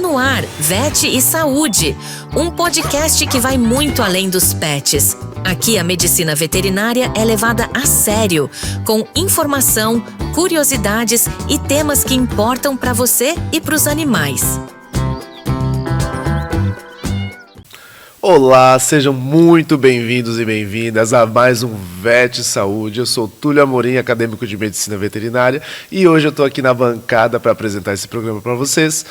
no ar, Vet e Saúde, um podcast que vai muito além dos pets. Aqui a medicina veterinária é levada a sério, com informação, curiosidades e temas que importam para você e para os animais. Olá, sejam muito bem-vindos e bem-vindas a mais um Vet Saúde. Eu sou Túlio Amorim, acadêmico de medicina veterinária, e hoje eu estou aqui na bancada para apresentar esse programa para vocês.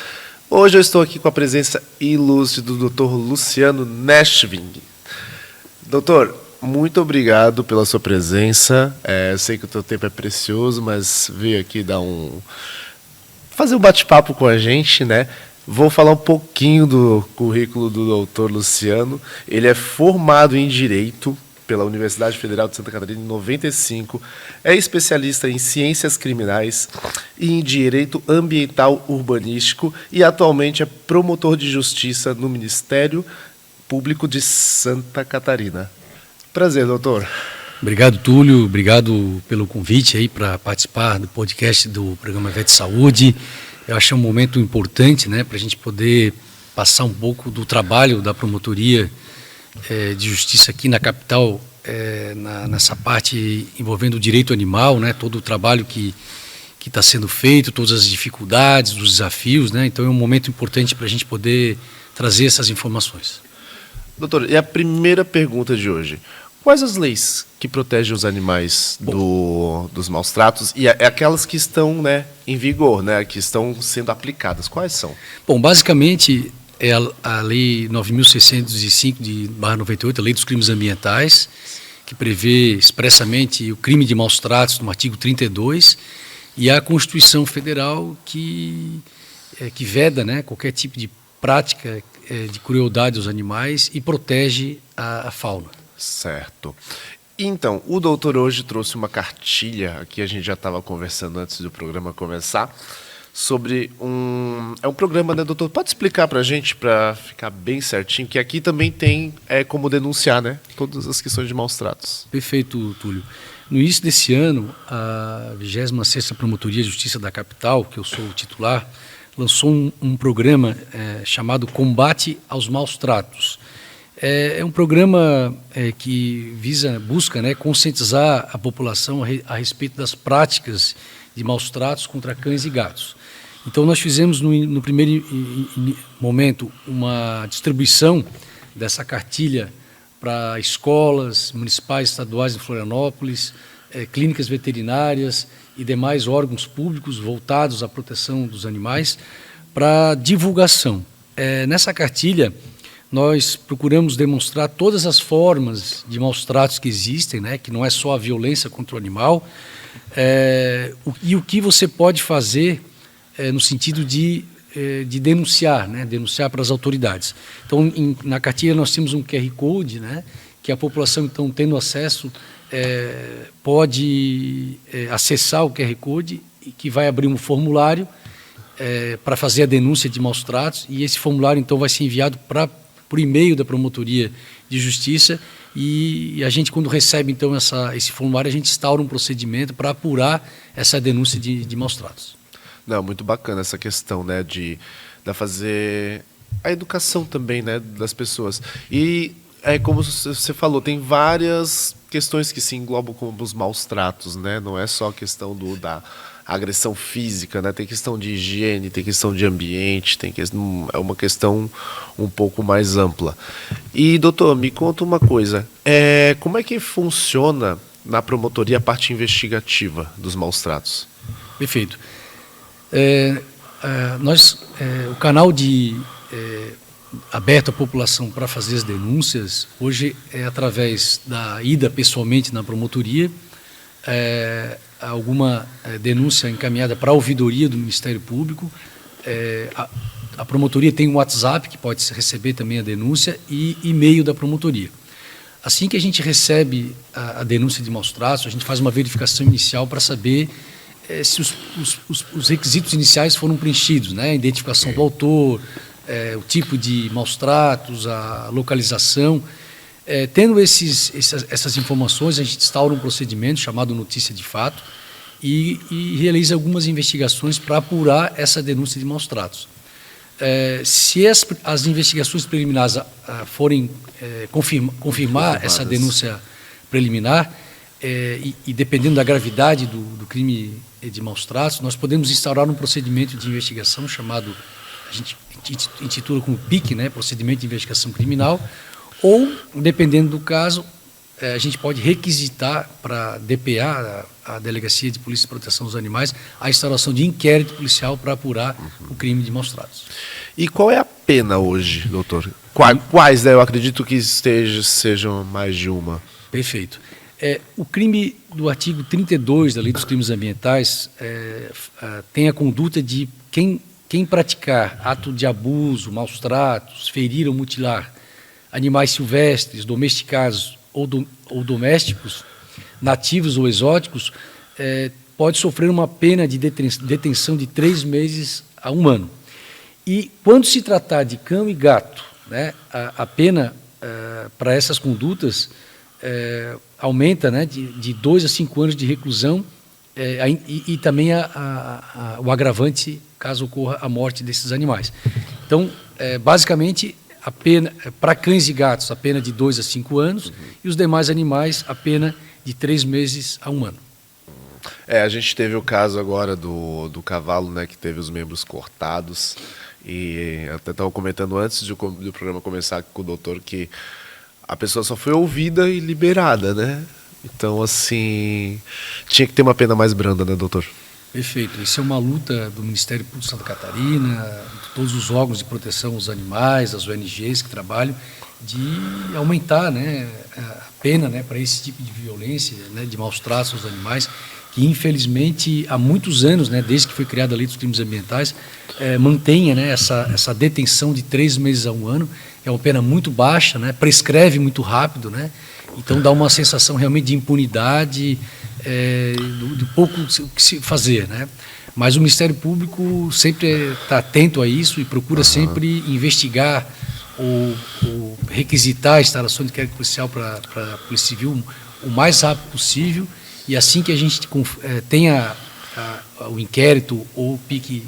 Hoje eu estou aqui com a presença ilustre do Dr. Luciano Neschwing. Doutor, muito obrigado pela sua presença. Eu sei que o teu tempo é precioso, mas veio aqui fazer um bate-papo com a gente, né? Vou falar um pouquinho do currículo do doutor Luciano. Ele é formado em Direito pela Universidade Federal de Santa Catarina em 95, é especialista em Ciências Criminais e em Direito Ambiental Urbanístico e atualmente é promotor de Justiça no Ministério Público de Santa Catarina. Prazer, doutor. Obrigado, Túlio. Obrigado pelo convite aí para participar do podcast do programa Vet Saúde. Eu achei um momento importante, né, para a gente poder passar um pouco do trabalho da promotoria de justiça aqui na capital, nessa parte envolvendo o direito animal, né, todo o trabalho que está sendo feito, todas as dificuldades, os desafios, né, então é um momento importante para a gente poder trazer essas informações. Doutor, e a primeira pergunta de hoje: quais as leis que protegem os animais dos maus tratos e aquelas que estão, né, em vigor, né, que estão sendo aplicadas? Quais são? Bom, basicamente é a Lei 9.605/98, a Lei dos Crimes Ambientais, que prevê expressamente o crime de maus tratos no artigo 32, e a Constituição Federal que veda, né, qualquer tipo de prática de crueldade aos animais e protege a fauna. Certo. Então, o doutor hoje trouxe uma cartilha, aqui a gente já estava conversando antes do programa começar, sobre é um programa, né, doutor? Pode explicar para a gente, para ficar bem certinho, que aqui também tem como denunciar, né, todas as questões de maus tratos. Perfeito, Túlio. No início desse ano, a 26ª Promotoria de Justiça da Capital, que eu sou o titular, lançou um programa chamado Combate aos Maus Tratos. É um programa que busca, né, conscientizar a população a respeito das práticas de maus tratos contra cães e gatos. Então, nós fizemos no primeiro momento uma distribuição dessa cartilha para escolas municipais, estaduais de Florianópolis, clínicas veterinárias e demais órgãos públicos voltados à proteção dos animais para divulgação. Nessa cartilha, nós procuramos demonstrar todas as formas de maus tratos que existem, né, que não é só a violência contra o animal, e o que você pode fazer no sentido de denunciar, né, denunciar para as autoridades. Então, na cartilha nós temos um QR Code, né, que a população, então, tendo acesso, pode acessar o QR Code, e que vai abrir um formulário para fazer a denúncia de maus tratos, e esse formulário, então, vai ser enviado por e-mail da Promotoria de Justiça, e a gente, quando recebe, então, esse formulário, a gente instaura um procedimento para apurar essa denúncia de maus tratos. Não, muito bacana essa questão, né, de fazer a educação também, né, das pessoas. E, como você falou, tem várias questões que se englobam como os maus tratos, né? Não é só a questão da agressão física, né? Tem questão de higiene, tem questão de ambiente, é uma questão um pouco mais ampla. E, doutor, me conta uma coisa, como é que funciona na promotoria a parte investigativa dos maus tratos? Perfeito. O canal aberto à população para fazer as denúncias, hoje é através da ida pessoalmente na promotoria, alguma denúncia encaminhada para a ouvidoria do Ministério Público. A promotoria tem um WhatsApp que pode receber também a denúncia e e-mail da promotoria. Assim que a gente recebe a denúncia de maus tratos, a gente faz uma verificação inicial para saber se os requisitos iniciais foram preenchidos, né? A identificação do autor, o tipo de maus tratos, a localização. Tendo essas informações, a gente instaura um procedimento chamado notícia de fato e realiza algumas investigações para apurar essa denúncia de maus tratos. se as investigações preliminares forem confirmar essa denúncia preliminar, e dependendo da gravidade do crime de maus tratos, nós podemos instaurar um procedimento de investigação chamado, a gente intitula como PIC, né, Procedimento de Investigação Criminal, ou, dependendo do caso, a gente pode requisitar para a DPA, a Delegacia de Polícia e Proteção dos Animais, a instauração de inquérito policial para apurar o crime de maus tratos. E qual é a pena hoje, doutor? Quais, né? Eu acredito que sejam mais de uma. Perfeito. O crime do artigo 32 da Lei dos Crimes Ambientais tem a conduta de quem praticar ato de abuso, maus tratos, ferir ou mutilar animais silvestres, domesticados ou domésticos, nativos ou exóticos, pode sofrer uma pena de detenção de 3 meses a 1 ano. E quando se tratar de cão e gato, né, a pena para essas condutas aumenta, né, de 2 a 5 anos de reclusão, e também o agravante caso ocorra a morte desses animais. Então, basicamente, a pena para cães e gatos a pena de 2 a 5 anos, e os demais animais a pena de 3 meses a 1 ano. A gente teve o caso agora do cavalo, né, que teve os membros cortados, e até estava comentando antes do programa começar com o doutor que a pessoa só foi ouvida e liberada, né? Então, assim, tinha que ter uma pena mais branda, né, doutor? Perfeito. Isso é uma luta do Ministério Público de Santa Catarina, de todos os órgãos de proteção aos animais, das ONGs que trabalham, de aumentar, né, a pena, né, para esse tipo de violência, né, de maus tratos aos animais, que infelizmente há muitos anos, né, desde que foi criada a Lei dos Crimes Ambientais, mantenha, né, essa detenção de 3 meses a 1 ano. É uma pena muito baixa, né, prescreve muito rápido, né, então dá uma sensação realmente de impunidade, do pouco que se fazer, né? Mas o Ministério Público sempre está atento a isso e procura sempre investigar ou requisitar a instalação de inquérito policial para a Polícia Civil o mais rápido possível, e assim que a gente tenha o inquérito ou o PIC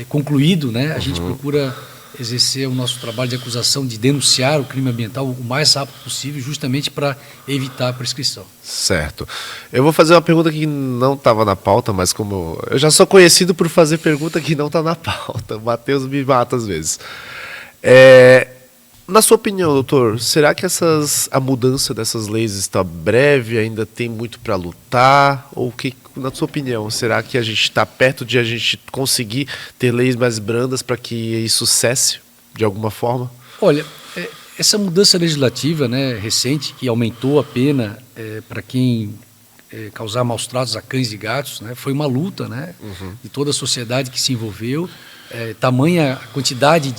concluído, né, a gente procura exercer o nosso trabalho de acusação, de denunciar o crime ambiental o mais rápido possível, justamente para evitar a prescrição. Certo. Eu vou fazer uma pergunta que não estava na pauta, mas como eu já sou conhecido por fazer pergunta que não está na pauta, o Matheus me mata às vezes. Na sua opinião, doutor, será que a mudança dessas leis está breve, ainda tem muito para lutar? Ou que, na sua opinião, será que a gente está perto de a gente conseguir ter leis mais brandas para que isso cesse de alguma forma? Olha, essa mudança legislativa, né, recente, que aumentou a pena para quem causar maus tratos a cães e gatos, né, foi uma luta, né, de toda a sociedade que se envolveu. Tamanha a quantidade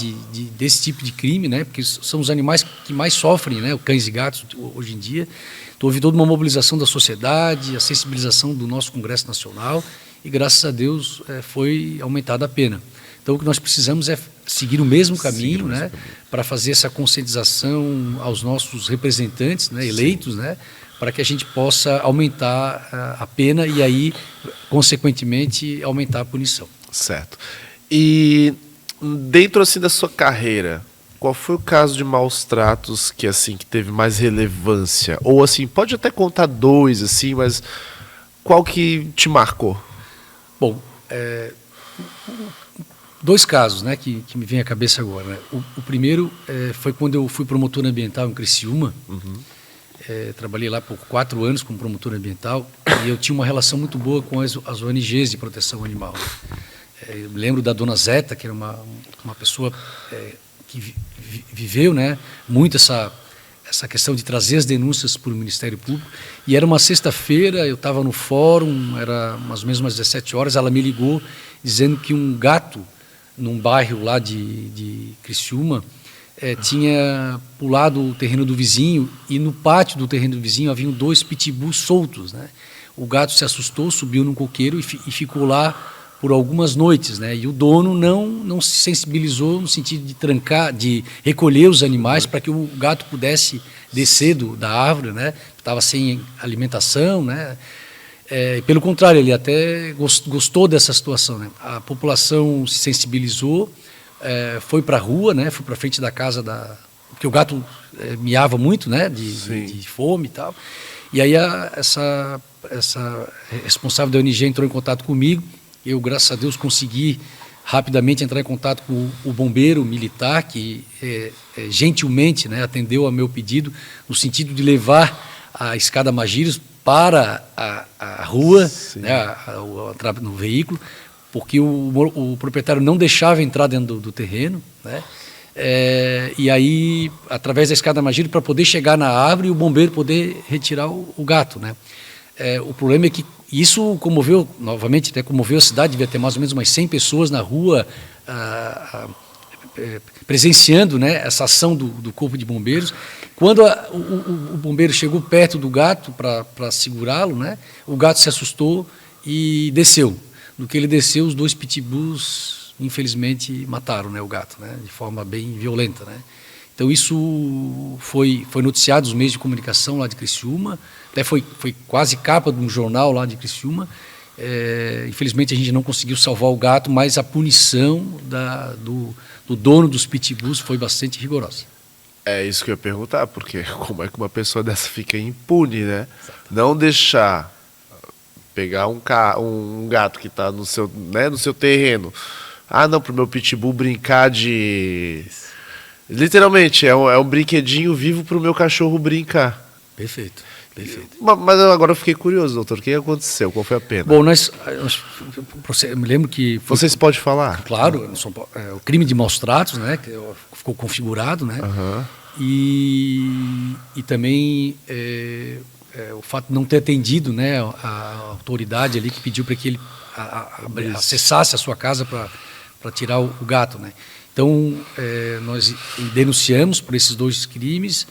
desse tipo de crime, né, porque são os animais que mais sofrem, né, os cães e gatos hoje em dia. Então, houve toda uma mobilização da sociedade, a sensibilização do nosso Congresso Nacional, e graças a Deus foi aumentada a pena. Então, o que nós precisamos é seguir o mesmo caminho, né, para fazer essa conscientização aos nossos representantes, né, eleitos, né, para que a gente possa aumentar a pena e aí, consequentemente, aumentar a punição. Certo. E dentro assim da sua carreira, qual foi o caso de maus tratos que teve mais relevância? Ou assim, pode até contar 2 assim, mas qual que te marcou? Bom, 2 casos, né, que me vem à cabeça agora, né? O primeiro foi quando eu fui promotor ambiental em Criciúma. Trabalhei lá por 4 anos como promotor ambiental, e eu tinha uma relação muito boa com as ONGs de proteção animal. Eu me lembro da dona Zeta, que era uma pessoa que viveu, né, muito essa questão de trazer as denúncias para o Ministério Público. E era uma sexta-feira, eu estava no fórum, era mais ou menos umas 17 horas, ela me ligou dizendo que um gato, num bairro lá de Criciúma, tinha pulado o terreno do vizinho, e no pátio do terreno do vizinho haviam 2 pitbulls soltos, né? O gato se assustou, subiu num coqueiro e ficou lá por algumas noites, né? E o dono não se sensibilizou no sentido de trancar, de recolher os animais para que o gato pudesse descer da árvore, né? Estava sem alimentação, né? Pelo contrário, ele até gostou dessa situação, né? A população se sensibilizou, foi para a rua, né? Foi para frente da casa porque o gato miava muito, né? De fome e tal. E aí essa responsável da ONG entrou em contato comigo. Eu, graças a Deus, consegui rapidamente entrar em contato com o bombeiro militar, que gentilmente, né, atendeu ao meu pedido, no sentido de levar a escada Magírios para a rua, né, no veículo, porque o proprietário não deixava entrar dentro do terreno, né? E aí, através da escada Magírios, para poder chegar na árvore e o bombeiro poder retirar o gato, né? O problema é que isso comoveu, novamente, até comoveu a cidade, devia ter mais ou menos umas 100 pessoas na rua presenciando, né, essa ação do Corpo de Bombeiros. Quando o bombeiro chegou perto do gato para segurá-lo, né, o gato se assustou e desceu. No que ele desceu, os 2 pitbulls, infelizmente, mataram, né, o gato, né, de forma bem violenta, né. Então isso foi noticiado nos meios de comunicação lá de Criciúma, até foi quase capa de um jornal lá de Criciúma. Infelizmente a gente não conseguiu salvar o gato, mas a punição do dono dos pitbulls foi bastante rigorosa. É isso que eu ia perguntar, porque como é que uma pessoa dessa fica impune, né? Exato. Não deixar pegar um gato que está no seu terreno. Não, para o meu pitbull brincar de... Literalmente, é um brinquedinho vivo para o meu cachorro brincar. Perfeito. Mas agora eu fiquei curioso, doutor. O que aconteceu? Qual foi a pena? Bom, eu me lembro que... Vocês podem falar? Claro, o crime de maus tratos, né, que ficou configurado, né? Uhum. E também o fato de não ter atendido, né, a autoridade ali que pediu para que ele acessasse a sua casa para tirar o gato, né? Então, nós denunciamos por esses 2 crimes,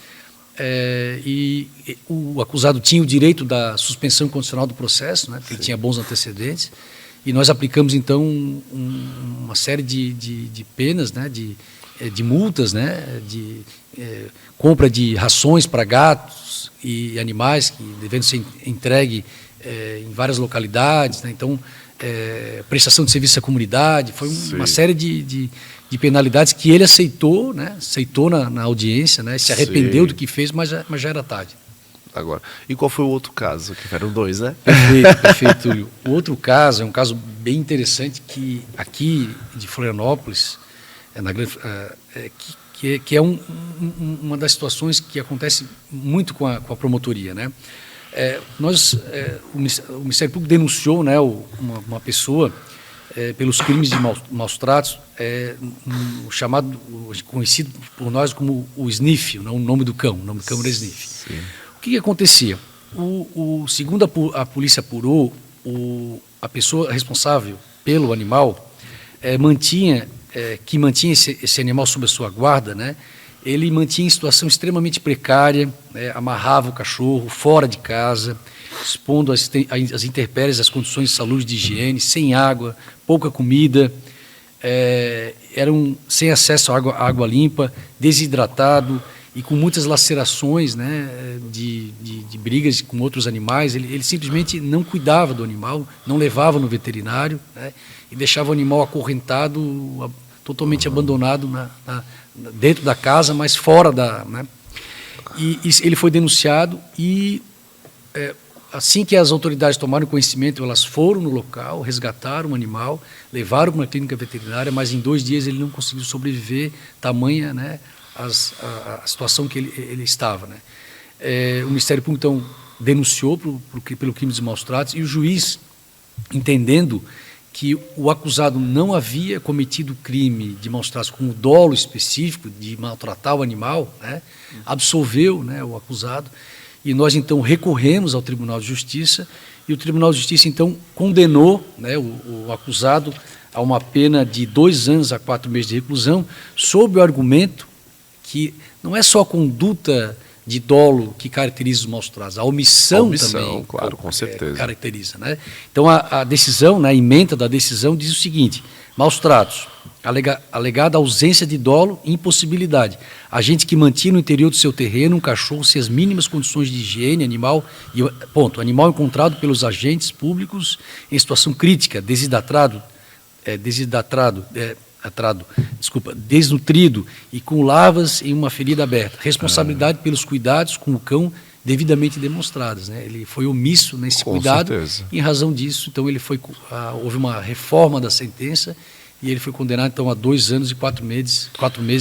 e o acusado tinha o direito da suspensão condicional do processo, né, porque ele tinha bons antecedentes, e nós aplicamos, então, uma série de penas, né, de multas, né, de compra de rações para gatos e animais que devendo ser entregue em várias localidades, né, então, prestação de serviço à comunidade, foi uma série de penalidades que ele aceitou, né? Aceitou na audiência, né? Se arrependeu do que fez, mas já era tarde. Agora, e qual foi o outro caso? Que eram 2, né? Perfeito, Túlio. O outro caso é um caso bem interessante que aqui de Florianópolis, que é uma das situações que acontece muito com a promotoria, né? O Ministério Público denunciou, né, uma pessoa pelos crimes de maus tratos, conhecido por nós como o Sniff, o nome do cão, era Sniff. Sim. O que acontecia? Segundo a polícia apurou, a pessoa responsável pelo animal mantinha esse animal sob a sua guarda, né? Ele mantinha em situação extremamente precária, né? Amarrava o cachorro fora de casa, expondo as intempéries, as condições de saúde, de higiene, sem água, pouca comida, sem acesso à água limpa, desidratado e com muitas lacerações, né, de brigas com outros animais. Ele simplesmente não cuidava do animal, não levava no veterinário, né, e deixava o animal acorrentado, totalmente abandonado dentro da casa, mas fora né. E ele foi denunciado e... assim que as autoridades tomaram conhecimento, elas foram no local, resgataram o animal, levaram para uma clínica veterinária, mas em 2 dias ele não conseguiu sobreviver, tamanha, né, a situação que ele estava, né. O Ministério Público, então, denunciou pelo crime de maus tratos, e o juiz, entendendo que o acusado não havia cometido crime de maus tratos com o dolo específico de maltratar o animal, né, absolveu, né, o acusado. E nós, então, recorremos ao Tribunal de Justiça, e o Tribunal de Justiça, então, condenou, né, o acusado a uma pena de 2 anos a 4 meses de reclusão, sob o argumento que não é só a conduta de dolo que caracteriza os maus tratos, a omissão também, claro, com certeza, caracteriza, né? Então, a decisão, né, a ementa da decisão diz o seguinte: maus tratos, alegada ausência de dolo e impossibilidade. Agente que mantinha no interior do seu terreno um cachorro sem as mínimas condições de higiene, animal encontrado pelos agentes públicos em situação crítica, desidratado, desnutrido e com larvas em uma ferida aberta. Responsabilidade pelos cuidados com o cão devidamente demonstradas, né? Ele foi omisso nesse cuidado, certeza. e em razão disso, então houve uma reforma da sentença e ele foi condenado então a 2 anos e 4 meses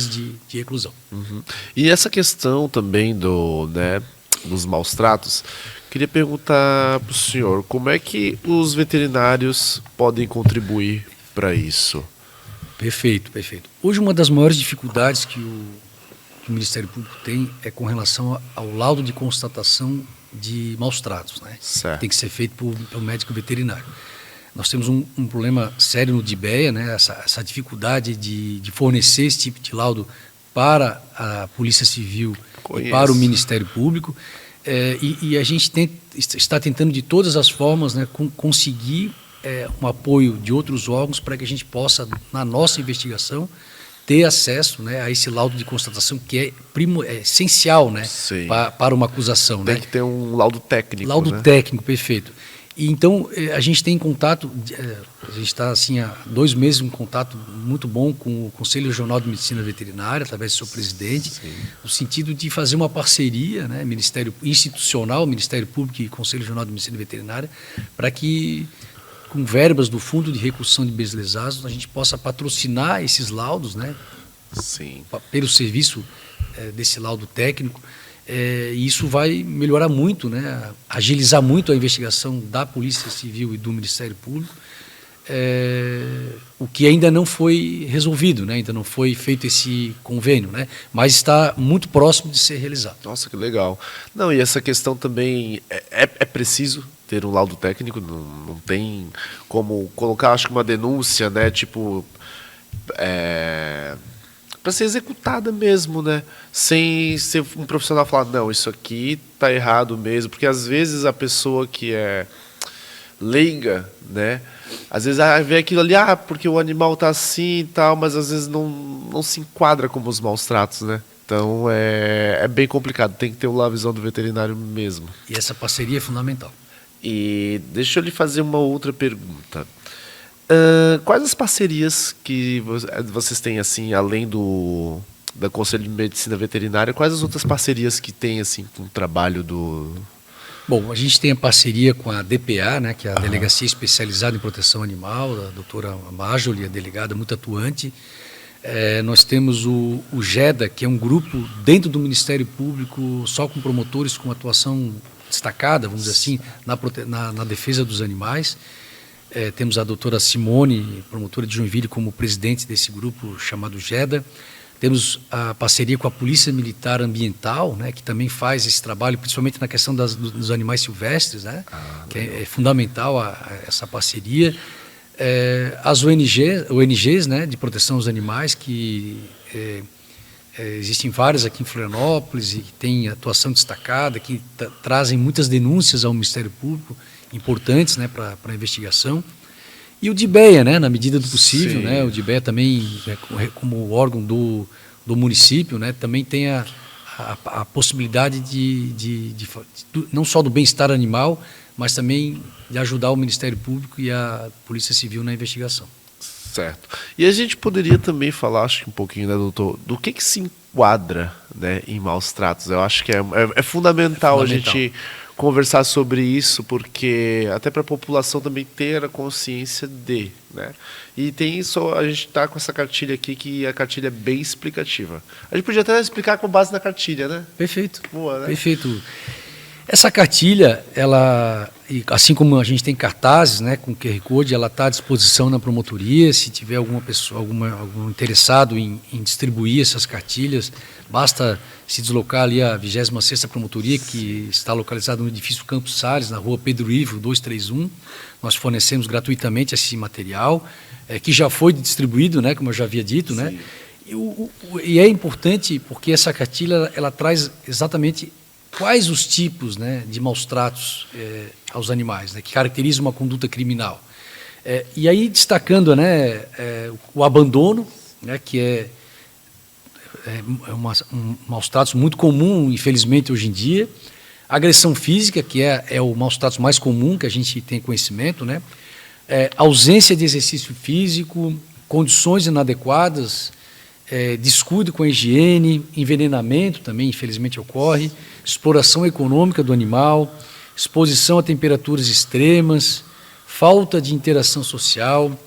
de reclusão. Uhum. E essa questão também dos maus tratos, queria perguntar para o senhor, como é que os veterinários podem contribuir para isso? Perfeito. Hoje uma das maiores dificuldades que o Ministério Público tem é com relação ao laudo de constatação de maus tratos, né? Certo. Tem que ser feito pelo médico veterinário. Nós temos um problema sério no DIBEA, né? Essa dificuldade de fornecer esse tipo de laudo para a Polícia Civil e para o Ministério Público. E a gente está tentando de todas as formas, né, conseguir um apoio de outros órgãos para que a gente possa, na nossa investigação, ter acesso, né, a esse laudo de constatação que é essencial, né, para uma acusação. Tem, né? que ter um laudo técnico. Laudo né? técnico, perfeito. E então a gente tem contato, a gente está assim, há 2 meses em contato muito bom com o Conselho Regional de Medicina Veterinária, através do seu presidente, no sentido de fazer uma parceria, né, Ministério Público e Conselho Regional de Medicina Veterinária, para que, com verbas do Fundo de Reconstrução de Bens Lesados, a gente possa patrocinar esses laudos, né, pelo serviço desse laudo técnico. E isso vai melhorar muito, né, agilizar muito a investigação da Polícia Civil e do Ministério Público, o que ainda não foi resolvido, né, ainda não foi feito esse convênio, né, mas está muito próximo de ser realizado. Nossa, que legal. Não, e essa questão também é preciso ter um laudo técnico, não tem como colocar, acho que uma denúncia, né, tipo, para ser executada mesmo, né, sem ser um profissional falar, não, isso aqui tá errado mesmo, porque às vezes a pessoa que é leiga, né, às vezes vê aquilo ali, porque o animal tá assim e tal, mas às vezes não se enquadra como os maus tratos, né. Então é bem complicado, tem que ter a visão do veterinário mesmo. E essa parceria é fundamental. E deixa eu lhe fazer uma outra pergunta. Quais as parcerias que vocês têm, assim, além da Conselho de Medicina Veterinária, quais as outras parcerias que tem, assim, com o trabalho do... Bom, a gente tem a parceria com a DPA, né, que é a Delegacia Especializada em Proteção Animal, da doutora Majoli, a delegada muito atuante. Nós temos o GEDA, que é um grupo dentro do Ministério Público, só com promotores com atuação destacada, vamos dizer assim, na defesa dos animais. Temos a doutora Simone, promotora de Joinville, como presidente desse grupo chamado GEDA. Temos a parceria com a Polícia Militar Ambiental, né, que também faz esse trabalho, principalmente na questão dos animais silvestres, né, que é fundamental essa parceria. As ONGs, né, de proteção aos animais, que existem várias aqui em Florianópolis e que têm atuação destacada, que trazem muitas denúncias ao Ministério Público, importantes, né, para a investigação. E o DIBEA, né, na medida do possível, né, o DIBEA também, como órgão do município, né, também tem a possibilidade de não só do bem-estar animal, mas também de ajudar o Ministério Público e a Polícia Civil na investigação. Certo. E a gente poderia também falar, acho que um pouquinho, né, doutor, do que se enquadra, né, em maus tratos. Eu acho que é fundamental a gente conversar sobre isso, porque até para a população também ter a consciência de, né? E tem isso, a gente está com essa cartilha aqui, que a cartilha é bem explicativa. A gente podia até explicar com base na cartilha, né? Perfeito. Boa, né? Perfeito. Essa cartilha, ela, assim como a gente tem cartazes, né, com QR Code, ela está à disposição na promotoria. Se tiver alguma pessoa, algum interessado em distribuir essas cartilhas, basta se deslocar ali à 26ª Promotoria, que está localizada no edifício Campos Salles, na rua Pedro Ivo, 231. Nós fornecemos gratuitamente esse material, que já foi distribuído, né, como eu já havia dito, né? E é importante porque essa cartilha ela traz exatamente quais os tipos, né, de maus tratos aos animais, né, que caracterizam uma conduta criminal. E aí destacando, né, o abandono, né, que é maus tratos muito comum, infelizmente, hoje em dia. A agressão física, que é o maus tratos mais comum que a gente tem conhecimento, né? Ausência de exercício físico, condições inadequadas, descuido com a higiene, envenenamento também, infelizmente, ocorre, exploração econômica do animal, exposição a temperaturas extremas, falta de interação social,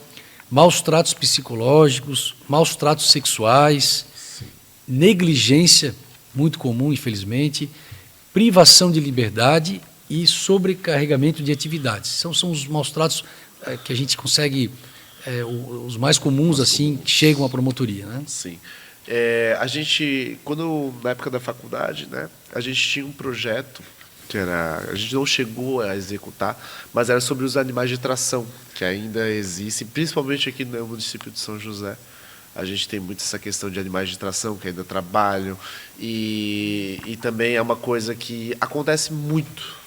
maus tratos psicológicos, maus tratos sexuais, negligência, muito comum, infelizmente, privação de liberdade e sobrecarregamento de atividades. São os maus tratos que a gente consegue, os mais comuns, assim, que chegam à promotoria, né? Sim. A gente, na época da faculdade, né, a gente tinha um projeto que a gente não chegou a executar, mas era sobre os animais de tração, que ainda existem, principalmente aqui no município de São José. A gente tem muito essa questão de animais de tração que ainda trabalham, e também é uma coisa que acontece muito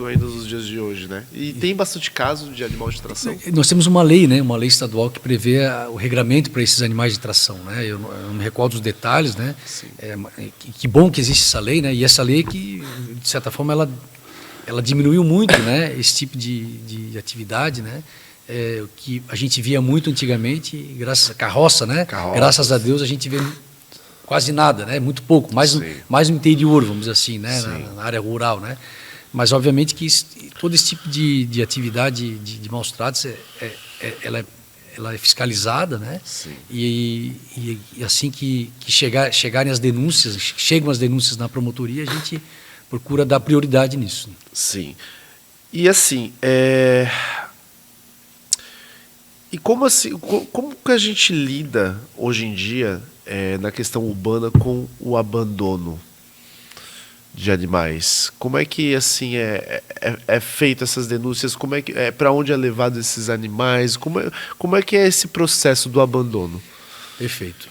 ainda nos dias de hoje, né? E tem bastante caso de animal de tração. Nós temos uma lei, né? Uma lei estadual que prevê o regramento para esses animais de tração, né? Eu não me recordo dos detalhes, né? Que bom que existe essa lei, né? E essa lei que, de certa forma, ela diminuiu muito, né? Esse tipo de atividade, né? Que a gente via muito antigamente, graças a carroça, né? Graças a Deus a gente vê quase nada, né? Muito pouco, mais no interior, vamos dizer assim, né? Na área rural, né? Mas, obviamente, que todo esse tipo de atividade de maus tratos, ela é fiscalizada, né? E assim que chegarem as denúncias, chegam as denúncias na promotoria, a gente procura dar prioridade nisso. Sim. E assim, e como que a gente lida, hoje em dia, na questão urbana, com o abandono de animais? Como é que assim é feita essas denúncias? Como é que para onde é levado esses animais? Como é que é esse processo do abandono? Perfeito.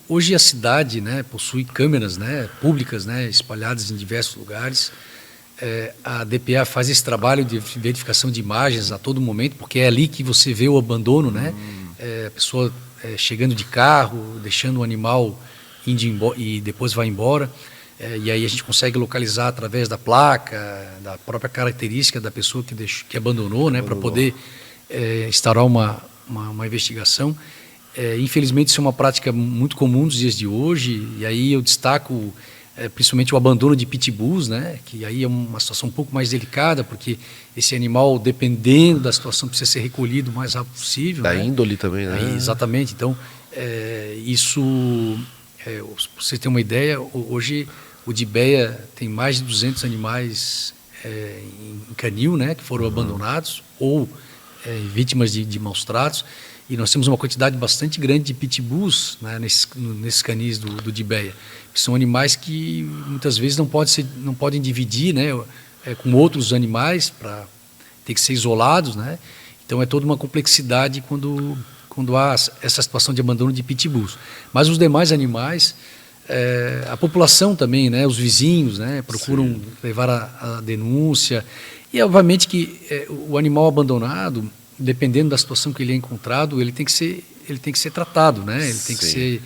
Hoje a cidade, né, possui câmeras, né, públicas, né, espalhadas em diversos lugares. A DPA faz esse trabalho de verificação de imagens a todo momento, porque é ali que você vê o abandono, né? A pessoa chegando de carro, deixando o animal indo embora, e depois vai embora. E aí a gente consegue localizar através da placa, da própria característica da pessoa que abandonou, né, para poder instaurar uma investigação. Infelizmente, isso é uma prática muito comum nos dias de hoje, e aí eu destaco principalmente o abandono de pitbulls, né, que aí é uma situação um pouco mais delicada, porque esse animal, dependendo da situação, precisa ser recolhido o mais rápido possível. Da né? índole também, né? Exatamente. Então, para você ter uma ideia, hoje o DIBEA tem mais de 200 animais em canil, né, que foram abandonados ou vítimas de maus tratos, e nós temos uma quantidade bastante grande de pitbulls, né, nesses canis do DIBEA, que são animais que muitas vezes não podem dividir, né, com outros animais, para ter que ser isolados, né? Então é toda uma complexidade quando há essa situação de abandono de pitbulls. Mas os demais animais, a população também, né, os vizinhos, né, procuram levar a denúncia, e obviamente que o animal abandonado, dependendo da situação que ele é encontrado, ele tem que ser tratado, né? Ele tem que ser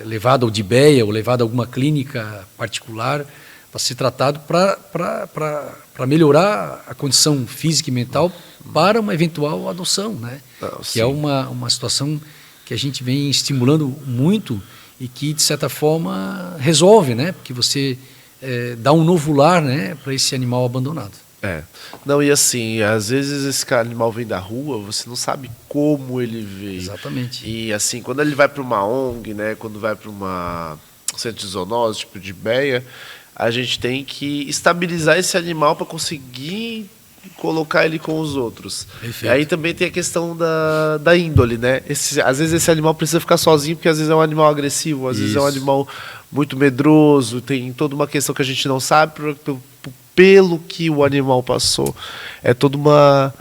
levado ao DIBEA ou levado a alguma clínica particular para ser tratado para melhorar a condição física e mental para uma eventual adoção, né? Que é uma situação que a gente vem estimulando muito e que, de certa forma, resolve, né? Porque você dá um novo lar, né, para esse animal abandonado. Não, e assim, às vezes esse animal vem da rua, você não sabe como ele veio. Exatamente. E assim, quando ele vai para uma ONG, né, quando vai para uma centro de zoonose, tipo de DIBEA, a gente tem que estabilizar esse animal para conseguir colocar ele com os outros. Perfeito. E aí também tem a questão da índole, né? Às vezes esse animal precisa ficar sozinho, porque às vezes é um animal agressivo, às vezes é um animal muito medroso, tem toda uma questão que a gente não sabe pelo que o animal passou. É toda uma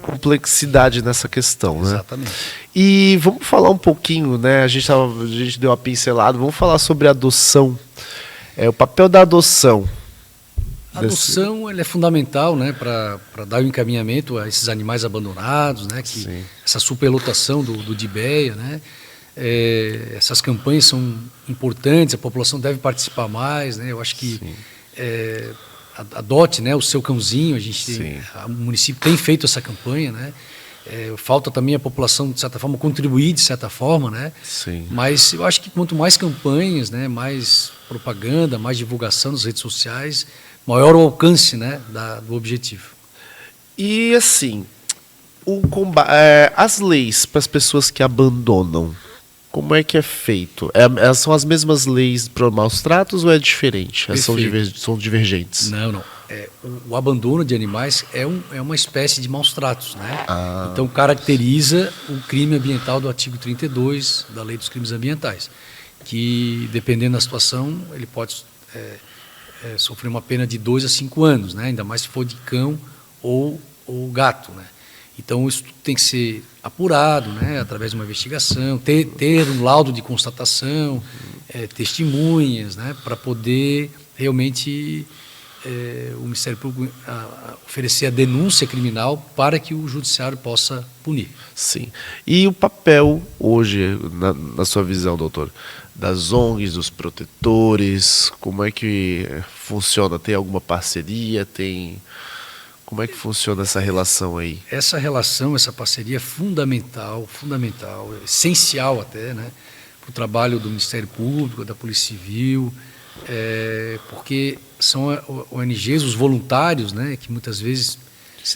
complexidade nessa questão, né? Exatamente. E vamos falar um pouquinho, né? A gente deu uma pincelada, vamos falar sobre a adoção. O papel da adoção. A adoção ela é fundamental, né, para dar o encaminhamento a esses animais abandonados, né, essa superlotação do DIBEA, né, essas campanhas são importantes, a população deve participar mais, né, eu acho que adote, né, o seu cãozinho, o município tem feito essa campanha, né, Falta também a população, de certa forma, contribuir de certa forma, né? Sim. Mas eu acho que quanto mais campanhas, né, mais propaganda, mais divulgação nas redes sociais, maior o alcance, né, do objetivo. E assim, as leis para as pessoas que abandonam, como é que é feito? Elas são as mesmas leis para maus tratos ou é diferente? Elas são divergentes? Não. O abandono de animais é uma espécie de maus tratos, né? Então caracteriza o crime ambiental do artigo 32 da Lei dos Crimes Ambientais, que dependendo da situação ele pode sofrer uma pena de 2 a 5 anos, né? Ainda mais se for de cão ou gato, né? Então isso tem que ser apurado, né? Através de uma investigação, ter um laudo de constatação, testemunhas, né? Para poder realmente o Ministério Público oferecer a denúncia criminal para que o judiciário possa punir. Sim. E o papel hoje, na sua visão, doutor, das ONGs, dos protetores, como é que funciona? Tem alguma parceria? Como é que funciona essa relação aí? Essa relação, essa parceria é fundamental, essencial até, né? Para o trabalho do Ministério Público, da Polícia Civil, porque são ONGs, os voluntários, né, que muitas vezes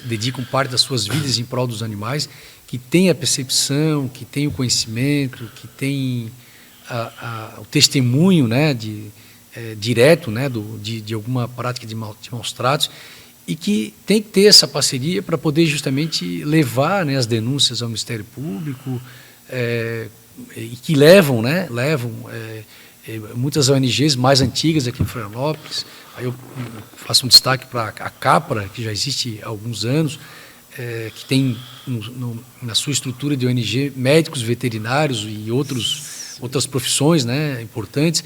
dedicam parte das suas vidas em prol dos animais, que têm a percepção, que têm o conhecimento, que têm o testemunho, né, direto, né, de alguma prática de maus tratos, e que tem que ter essa parceria para poder justamente levar, né, as denúncias ao Ministério Público, e que levam muitas ONGs mais antigas aqui em Florianópolis. Aí eu faço um destaque para a CAPRA, que já existe há alguns anos, que tem na sua estrutura de ONG médicos veterinários e outras profissões, né, importantes.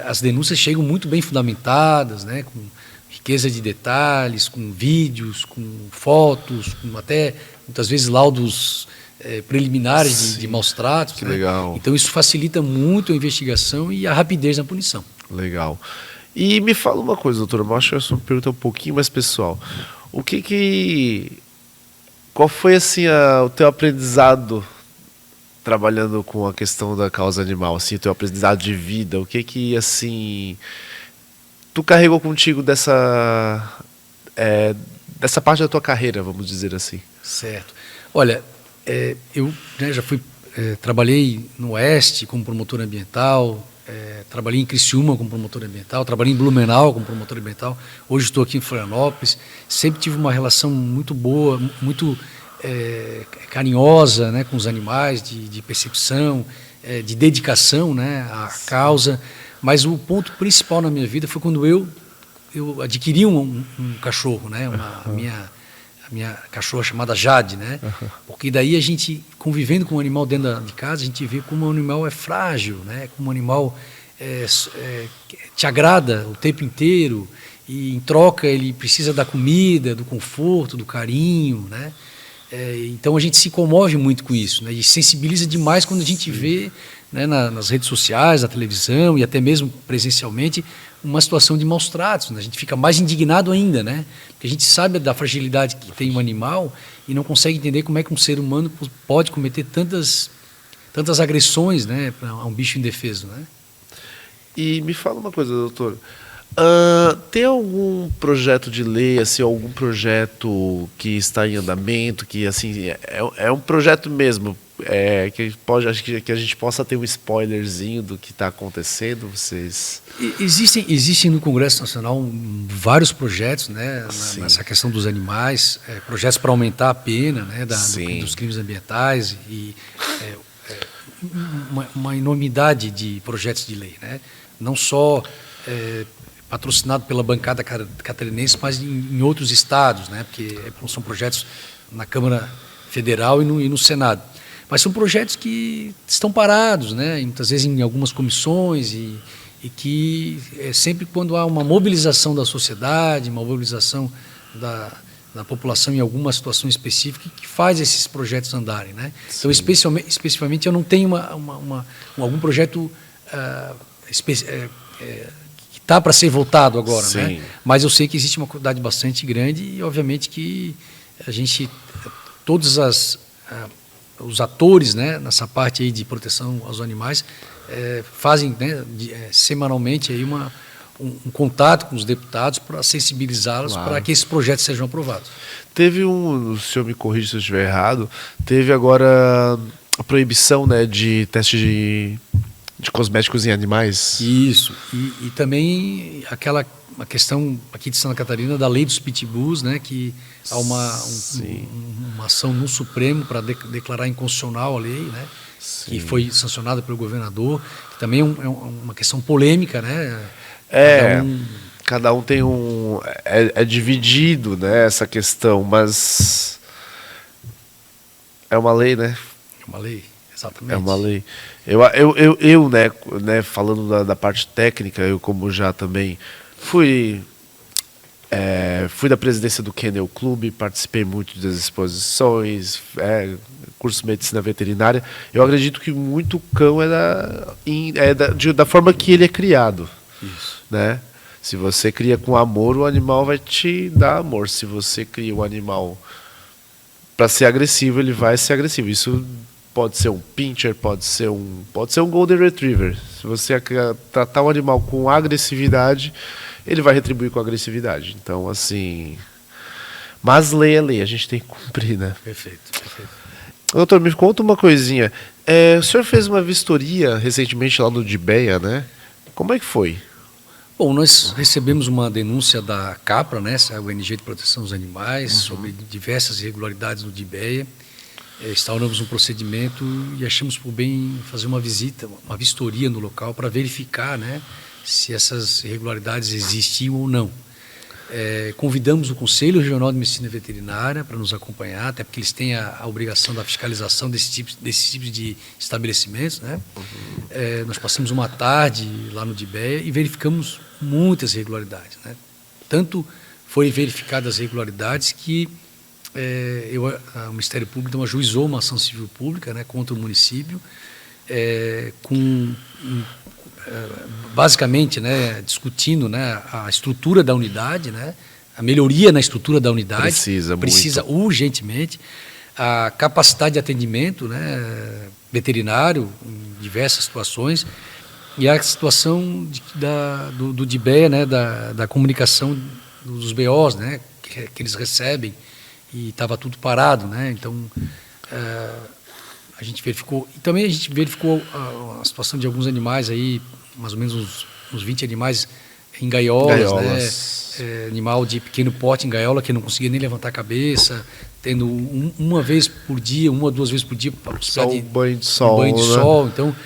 As denúncias chegam muito bem fundamentadas, né, com riqueza de detalhes, com vídeos, com fotos, com até muitas vezes laudos preliminares de maus tratos. Que né? legal. Então isso facilita muito a investigação e a rapidez na punição. Legal. E me fala uma coisa, doutora, eu acho que essa pergunta é um pouquinho mais pessoal. Qual foi assim o teu aprendizado trabalhando com a questão da causa animal, assim, o teu aprendizado de vida? O que assim tu carregou contigo dessa parte da tua carreira, vamos dizer assim? Certo. Olha, eu já trabalhei no Oeste como promotor ambiental, trabalhei em Criciúma como promotor ambiental, trabalhei em Blumenau como promotor ambiental, hoje estou aqui em Florianópolis. Sempre tive uma relação muito boa, muito carinhosa, né, com os animais, de percepção, de dedicação, né, à causa. Mas o ponto principal na minha vida foi quando eu adquiri um cachorro, né, a minha cachorra chamada Jade, né? Porque daí a gente, convivendo com o animal dentro de casa, a gente vê como o animal é frágil, né? Como o animal te agrada o tempo inteiro e em troca ele precisa da comida, do conforto, do carinho, né? Então a gente se comove muito com isso, né? E sensibiliza demais quando a gente vê, né, nas redes sociais, na televisão e até mesmo presencialmente uma situação de maus tratos, né? A gente fica mais indignado ainda, né? Porque a gente sabe da fragilidade que tem um animal e não consegue entender como é que um ser humano pode cometer tantas agressões, né, a um bicho indefeso, né? E me fala uma coisa, doutor. Tem algum projeto de lei, assim, algum projeto que está em andamento, que assim é um projeto mesmo, acho que a gente possa ter um spoilerzinho do que está acontecendo? Vocês existem no Congresso Nacional vários projetos, né, nessa questão dos animais, projetos para aumentar a pena, né, dos crimes ambientais e uma enormidade de projetos de lei, né, não só patrocinado pela bancada catarinense, mas em outros estados, né, porque são projetos na Câmara Federal e no Senado. Mas são projetos que estão parados, né, muitas vezes em algumas comissões e que sempre quando há uma mobilização da sociedade, uma mobilização da população em alguma situação específica que faz esses projetos andarem, né? Então, especificamente, eu não tenho algum projeto que está para ser votado agora, né? Mas eu sei que existe uma quantidade bastante grande e, obviamente, que todas as os atores, né, nessa parte aí de proteção aos animais, fazem, né, semanalmente aí um contato com os deputados para sensibilizá-los para que esses projetos sejam aprovados. Teve o senhor me corrige se eu estiver errado, teve agora a proibição, né, de teste de cosméticos em animais. Isso, e também a questão aqui de Santa Catarina da lei dos pitbulls, né, que há uma ação no Supremo para declarar inconstitucional a lei, né, que foi sancionada pelo governador, que também é uma questão polêmica, né? Cada um tem é dividido, né, essa questão, mas é uma lei, né? É uma lei, exatamente. É uma lei. Eu né, falando da parte técnica, eu como já também fui da presidência do Kennel Club, participei muito das exposições, curso de medicina veterinária. Eu acredito que muito cão da forma que ele é criado. Isso. Né? Se você cria com amor, o animal vai te dar amor. Se você cria um animal para ser agressivo, ele vai ser agressivo. Isso pode ser um pincher, pode ser um golden retriever. Se você tratar um animal com agressividade, ele vai retribuir com agressividade. Então, assim, mas lei é lei, a gente tem que cumprir, né? Perfeito. Doutor, me conta uma coisinha. O senhor fez uma vistoria recentemente lá no Dibeia, né? Como é que foi? Bom, nós recebemos uma denúncia da CAPRA, né, a ONG de Proteção dos Animais, sobre diversas irregularidades no Dibeia. Instauramos um procedimento e achamos por bem fazer uma visita, uma vistoria no local para verificar, né, se essas irregularidades existiam ou não. Convidamos o Conselho Regional de Medicina Veterinária para nos acompanhar, até porque eles têm a obrigação da fiscalização desses tipos de estabelecimentos, né? Nós passamos uma tarde lá no Dibeia e verificamos muitas irregularidades, né? Tanto foi verificadas as irregularidades que o Ministério Público então ajuizou uma ação civil pública, né, contra o município, basicamente, né, discutindo, né, a estrutura da unidade, né, a melhoria na estrutura da unidade, precisa urgentemente, a capacidade de atendimento, né, veterinário em diversas situações, e a situação do Dibeia, né, da comunicação dos BOs, né, que eles recebem, e estava tudo parado, né, então a gente verificou, e também a gente verificou a situação de alguns animais aí, mais ou menos uns 20 animais em gaiolas. Né? Animal de pequeno porte em gaiola que não conseguia nem levantar a cabeça, tendo uma vez por dia, uma ou duas vezes por dia, só um banho de sol. Né? Então,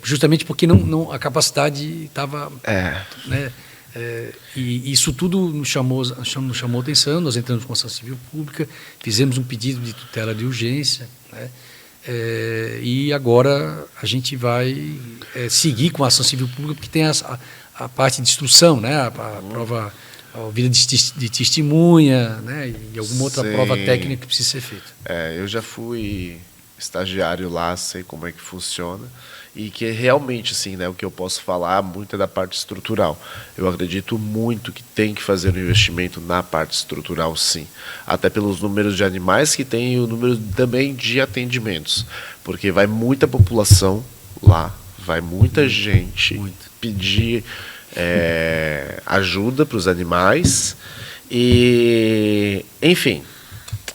justamente porque a capacidade estava... Né? E isso tudo nos chamou atenção, nós entramos com ação civil pública, fizemos um pedido de tutela de urgência, né? E agora a gente vai seguir com a ação civil pública, porque tem a parte de instrução, né? A prova, a ouvida de testemunha, né? E alguma outra prova técnica que precisa ser feita. Eu já fui estagiário lá, sei como é que funciona, e que realmente, assim, né, o que eu posso falar muito é da parte estrutural. Eu acredito muito que tem que fazer um investimento na parte estrutural, sim. Até pelos números de animais que tem e o número também de atendimentos. Porque vai muita população lá, vai muita gente pedir ajuda para os animais. E, enfim,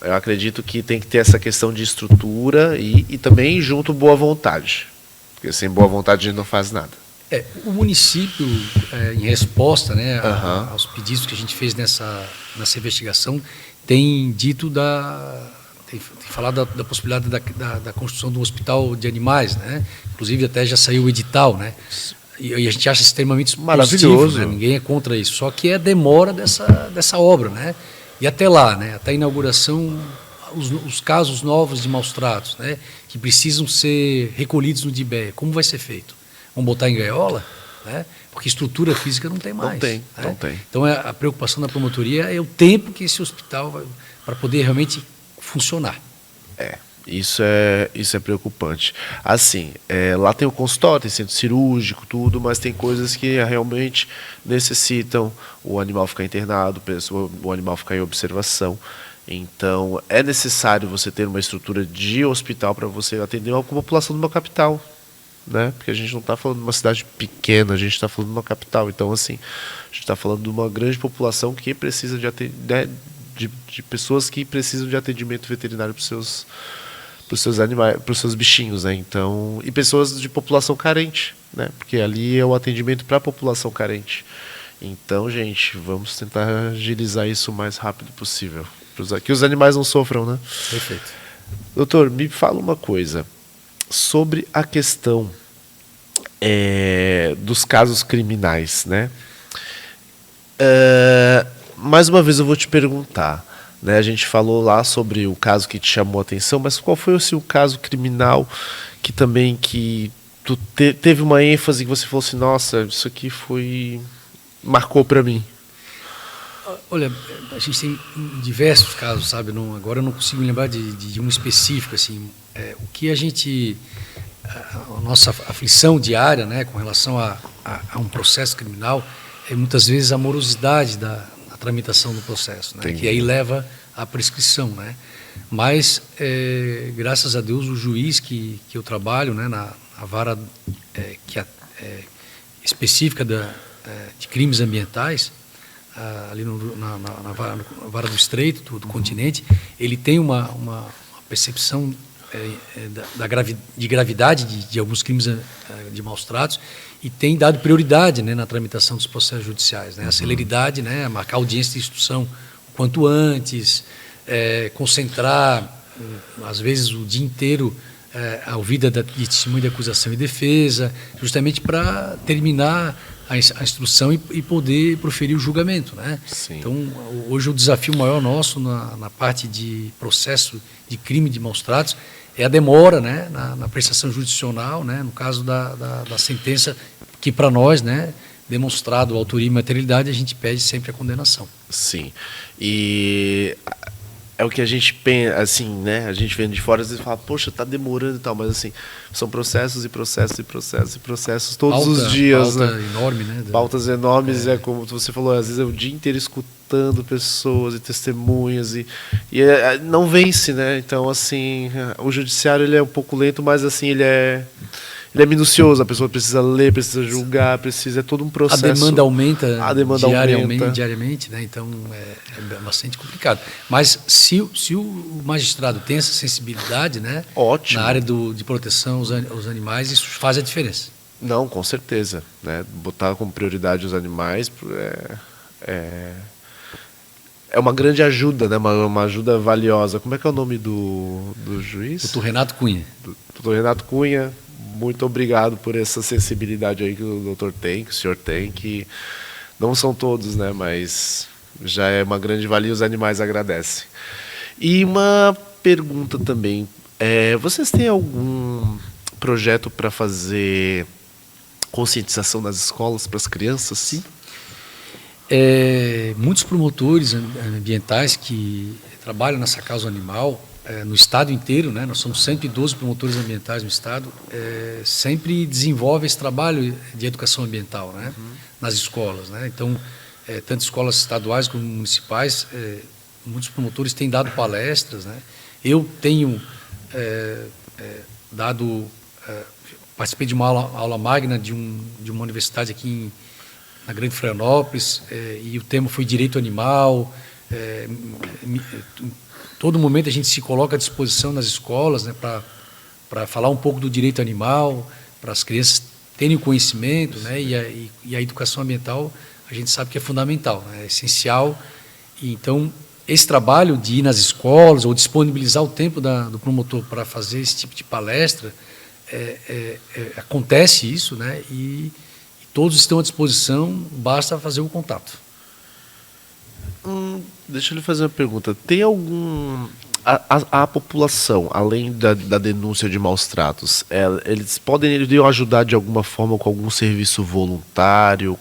eu acredito que tem que ter essa questão de estrutura e também junto boa vontade. Porque sem boa vontade a gente não faz nada. O município, em resposta, né, aos pedidos que a gente fez nessa investigação, tem dito tem falado da possibilidade da construção de um hospital de animais, né? Inclusive até já saiu o edital, né? E a gente acha extremamente maravilhoso, positivo, né? Ninguém é contra isso. Só que demora dessa obra, né? E até lá, né? Até a inauguração, os casos novos de maus tratos, né, que precisam ser recolhidos no Dibeia, como vai ser feito? Vamos botar em gaiola? Né? Porque estrutura física não tem mais. Não tem. Então a preocupação da promotoria é o tempo que esse hospital vai para poder realmente funcionar. Isso é preocupante. Assim, lá tem o consultório, tem centro cirúrgico, tudo, mas tem coisas que realmente necessitam o animal ficar internado, o animal ficar em observação. Então, é necessário você ter uma estrutura de hospital para você atender a população de uma capital, né? Porque a gente não está falando de uma cidade pequena, a gente está falando de uma capital. Então, assim, a gente está falando de uma grande população que precisa de pessoas que precisam de atendimento veterinário para os seus animais, para os seus bichinhos, né? Então, e pessoas de população carente, né? Porque ali é o atendimento para a população carente. Então, gente, vamos tentar agilizar isso o mais rápido possível, para que os animais não sofram, né? Perfeito. Doutor, me fala uma coisa sobre a questão dos casos criminais, né? Mais uma vez eu vou te perguntar, né? A gente falou lá sobre o caso que te chamou a atenção, mas qual foi assim, o caso criminal que também tu teve uma ênfase que você falou assim, nossa, isso aqui marcou para mim? Olha, a gente tem diversos casos, sabe? Agora eu não consigo me lembrar de um específico, assim. O que a nossa aflição diária, né, com relação a um processo criminal, é muitas vezes a morosidade da tramitação do processo, né? Que aí leva à prescrição, né? Mas, graças a Deus, o juiz que eu trabalho, né, na vara específica de crimes ambientais, ali na vara do Estreito, do continente, ele tem uma percepção de gravidade de alguns crimes de maus tratos e tem dado prioridade, né, na tramitação dos processos judiciais, né? A celeridade, né, marcar audiência de instrução o quanto antes, concentrar, às vezes, o dia inteiro a ouvida de testemunho de acusação e defesa, justamente para terminar a instrução e poder proferir o julgamento, né? Sim. Então, hoje o desafio maior nosso na parte de processo de crime de maus tratos é a demora, né, na prestação jurisdicional, né, no caso da sentença, que para nós, né, demonstrado autoria e materialidade, a gente pede sempre a condenação. Sim. E é o que a gente pensa, assim, né? A gente vendo de fora, às vezes fala, poxa, tá demorando e tal, mas assim, são processos e processos e processos e processos todos os dias, pauta né? Enorme, né? Pautas enormes, como você falou, às vezes é o dia inteiro escutando pessoas e testemunhas e não vence, né? Então, assim, o judiciário ele é um pouco lento, mas assim, ele é minucioso, a pessoa precisa ler, precisa julgar, é todo um processo. A demanda aumenta, aumenta diariamente, né? Então é bastante complicado. Mas se o magistrado tem essa sensibilidade, né? Ótimo. Na área de proteção aos animais, isso faz a diferença. Não, com certeza, né? Botar como prioridade os animais é uma grande ajuda, né? Uma ajuda valiosa. Como é que é o nome do juiz? Doutor Renato Cunha. Doutor Renato Cunha, muito obrigado por essa sensibilidade aí que o doutor tem, que o senhor tem, que não são todos, né? Mas já é uma grande valia, os animais agradecem. E uma pergunta também, vocês têm algum projeto para fazer conscientização nas escolas para as crianças? Sim. Muitos promotores ambientais que trabalham nessa causa animal, no estado inteiro, né, nós somos 112 promotores ambientais no estado, sempre desenvolvem esse trabalho de educação ambiental, né, nas escolas, né? Então, tanto escolas estaduais como municipais, muitos promotores têm dado palestras, né? Eu tenho participei de uma aula magna de uma universidade aqui na Grande Florianópolis, e o tema foi direito animal. Todo momento a gente se coloca à disposição nas escolas, né, para falar um pouco do direito animal, para as crianças terem o conhecimento, né, e a educação ambiental a gente sabe que é fundamental, né, é essencial. E, então, esse trabalho de ir nas escolas ou disponibilizar o tempo do promotor para fazer esse tipo de palestra, acontece isso, né, e todos estão à disposição, basta fazer o contato. Deixa eu lhe fazer uma pergunta. Tem algum... A população, além da denúncia de maus tratos, eles poderiam ajudar de alguma forma com algum serviço voluntário,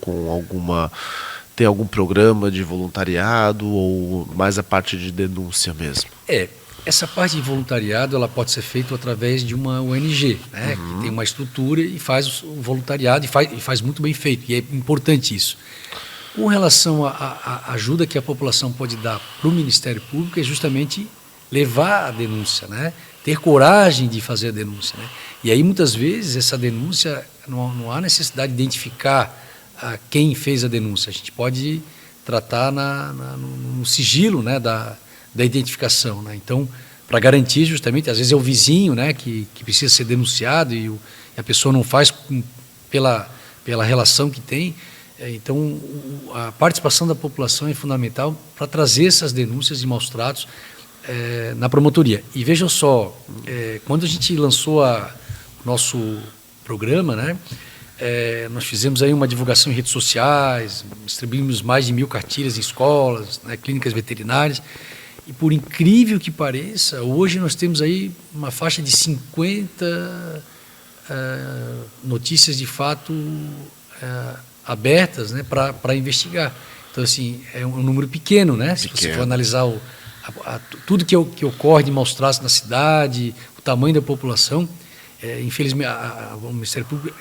tem algum programa de voluntariado ou mais a parte de denúncia mesmo? Essa parte de voluntariado ela pode ser feita através de uma ONG, né, que tem uma estrutura e faz o voluntariado e faz muito bem feito, e é importante isso. Com relação à ajuda que a população pode dar para o Ministério Público, é justamente levar a denúncia, né? Ter coragem de fazer a denúncia, né? E aí, muitas vezes, essa denúncia, não há necessidade de identificar quem fez a denúncia. A gente pode tratar no sigilo, né, da identificação, né? Então, para garantir justamente, às vezes é o vizinho, né, que precisa ser denunciado e a pessoa não faz pela relação que tem. Então, a participação da população é fundamental para trazer essas denúncias de maus-tratos na promotoria. E vejam só, quando a gente lançou o nosso programa, né, nós fizemos aí uma divulgação em redes sociais, distribuímos mais de 1000 cartilhas em escolas, né, clínicas veterinárias, e por incrível que pareça, hoje nós temos aí uma faixa de 50 notícias de fato abertas, né, para investigar. Então, assim, é um número pequeno, né? Se você for analisar tudo que ocorre de maus-tratos na cidade, o tamanho da população, infelizmente, o Ministério Público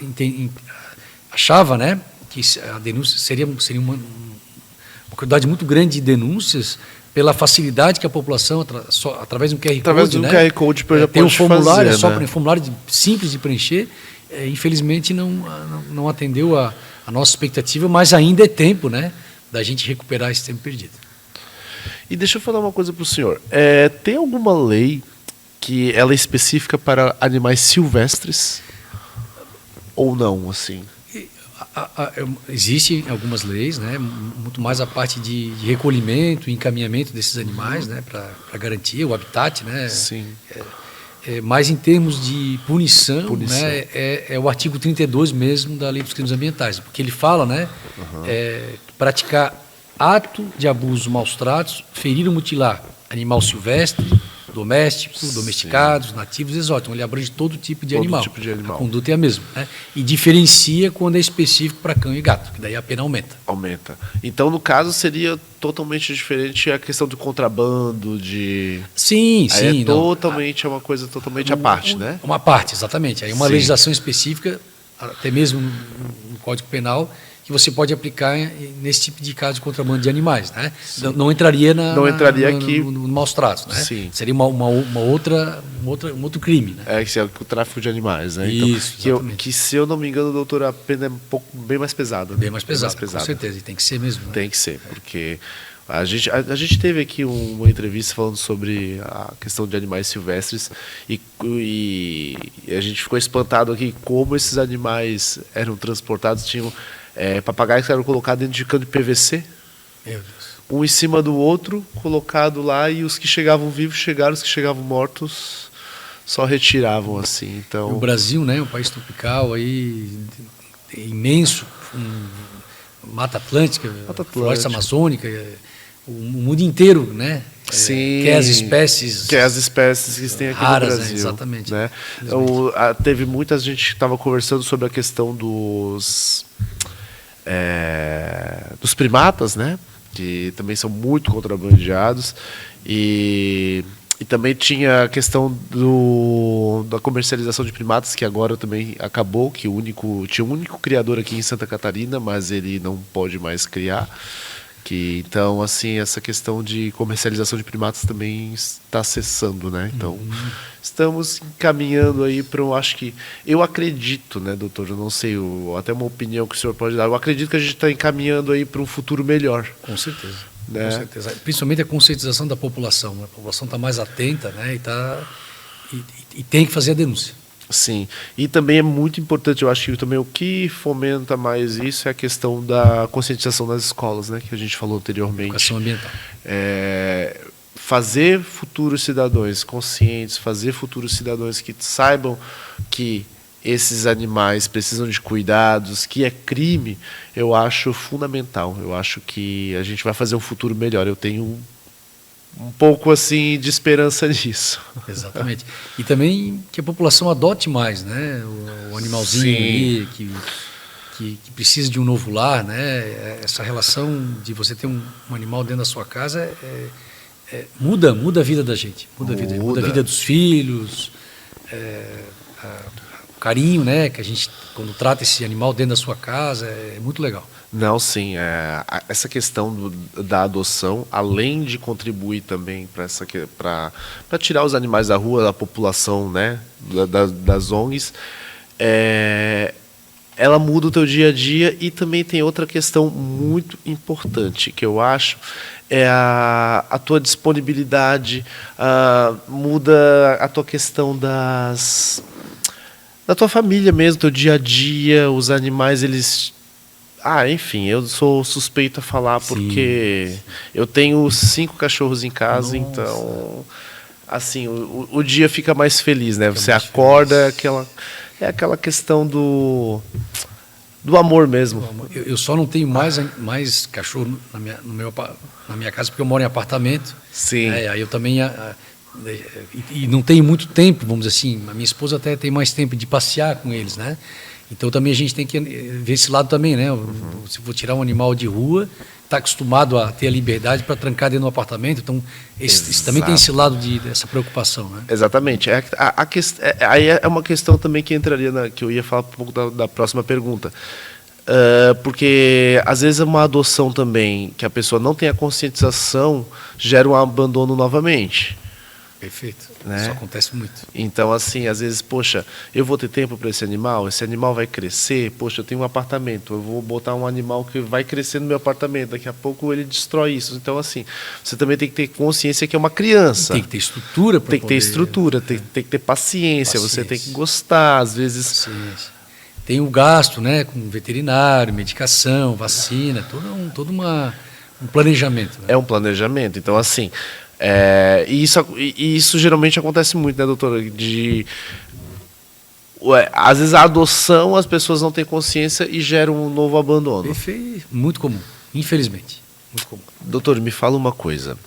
achava, né, que a denúncia seria uma quantidade muito grande de denúncias pela facilidade que a população, através de um QR Code, através de um QR Code, tem um formulário, fazer, um formulário simples de preencher, infelizmente não atendeu a nossa expectativa, mas ainda é tempo, né, da gente recuperar esse tempo perdido. E deixa eu falar uma coisa para o senhor. Tem alguma lei que ela é específica para animais silvestres ou não, assim? Existem algumas leis, né, muito mais a parte de recolhimento e encaminhamento desses animais, né, para garantir o habitat, né. Sim. Mas em termos de punição. Né, é o artigo 32 mesmo da Lei dos Crimes Ambientais, porque ele fala, né, praticar ato de abuso, maus-tratos, ferir ou mutilar animal silvestre, doméstico, domesticados, nativos, exóticos. Ele abrange todo tipo de animal. Tipo de animal. A conduta é a mesma, né? E diferencia quando é específico para cão e gato, que daí a pena aumenta. Aumenta. Então, no caso, seria totalmente diferente a questão do contrabando, de... Sim. É uma coisa totalmente à parte, né? Uma parte, exatamente. Aí uma legislação específica, até mesmo no Código Penal, que você pode aplicar nesse tipo de caso de contrabando de animais, né? Não entraria aqui no maus-tratos, né? Sim. Seria um outro crime, né? Que é o tráfico de animais, né? Isso, então, que se eu não me engano, doutor, a pena é bem mais pesada. Bem mais pesada, com certeza. E tem que ser mesmo, né? Tem que ser, porque a gente teve aqui uma entrevista falando sobre a questão de animais silvestres e a gente ficou espantado aqui como esses animais eram transportados, tinham papagaios que eram colocados dentro de cano de PVC, Meu Deus. um em cima do outro, colocado lá, e os que chegavam vivos chegaram, os que chegavam mortos só retiravam, assim. Então, o Brasil, né, um país tropical aí, imenso, Mata Atlântica, Floresta Amazônica, o mundo inteiro, né? Sim, que é as espécies que tem aqui raras, no Brasil, né? Exatamente. Né? Teve muita gente que estava conversando sobre a questão dos primatas, né? Que também são muito contrabandeados, e também tinha a questão da comercialização de primatas, que agora também acabou, que tinha um único criador aqui em Santa Catarina, mas ele não pode mais criar. Então, assim, essa questão de comercialização de primatas também está cessando, né? Então, estamos encaminhando aí para eu acredito, né, doutor, eu não sei, até uma opinião que o senhor pode dar, eu acredito que a gente está encaminhando aí para um futuro melhor. Com certeza. Né? Com certeza. Principalmente a conscientização da população. A população está mais atenta, né, e tem que fazer a denúncia. Sim, e também é muito importante, eu acho que também o que fomenta mais isso é a questão da conscientização nas escolas, né, que a gente falou anteriormente. Educação ambiental. Fazer futuros cidadãos conscientes, fazer futuros cidadãos que saibam que esses animais precisam de cuidados, que é crime, eu acho fundamental. Eu acho que a gente vai fazer um futuro melhor. Eu tenho um pouco assim de esperança nisso. Exatamente. E também que a população adote mais, né, o animalzinho ali, que precisa de um novo lar, né? Essa relação de você ter um animal dentro da sua casa muda a vida da gente, muda a vida dos filhos, o carinho, né, que a gente quando trata esse animal dentro da sua casa é muito legal. Não, sim. Essa questão da adoção, além de contribuir também para tirar os animais da rua, da população, né, das ONGs, ela muda o teu dia a dia. E também tem outra questão muito importante que eu acho, é a tua disponibilidade, muda a tua questão da tua família mesmo, teu dia a dia. Os animais, eles... enfim, eu sou suspeito a falar porque eu tenho 5 cachorros em casa. Nossa. Então, assim, o dia fica mais feliz, né? Você acorda, aquela questão do amor mesmo. Eu só não tenho mais cachorro na minha casa porque eu moro em apartamento. Sim. Aí eu também... E não tenho muito tempo, vamos dizer assim. A minha esposa até tem mais tempo de passear com eles, né? Então também a gente tem que ver esse lado também, né? Se for tirar um animal de rua, está acostumado a ter a liberdade para trancar dentro do apartamento. Então isso também tem esse lado dessa preocupação, né? Exatamente. Aí é uma questão também que entraria que eu ia falar um pouco da próxima pergunta. Porque às vezes uma adoção também que a pessoa não tem a conscientização gera um abandono novamente. Perfeito. Né? Isso acontece muito. Então, assim, às vezes, poxa, eu vou ter tempo para esse animal vai crescer, poxa, eu tenho um apartamento, eu vou botar um animal que vai crescer no meu apartamento, daqui a pouco ele destrói isso. Então, assim, você também tem que ter consciência que é uma criança. Tem que ter estrutura para Tem que ter estrutura, tem que ter paciência, você tem que gostar, às vezes... Paciência. Tem o gasto, né, com veterinário, medicação, vacina, todo um planejamento. Né? É um planejamento. Então, assim... E isso geralmente acontece muito, né, doutora? Às vezes a adoção, as pessoas não têm consciência e gera um novo abandono. Perfeito. Muito comum, infelizmente. Muito comum. Doutor, me fala uma coisa.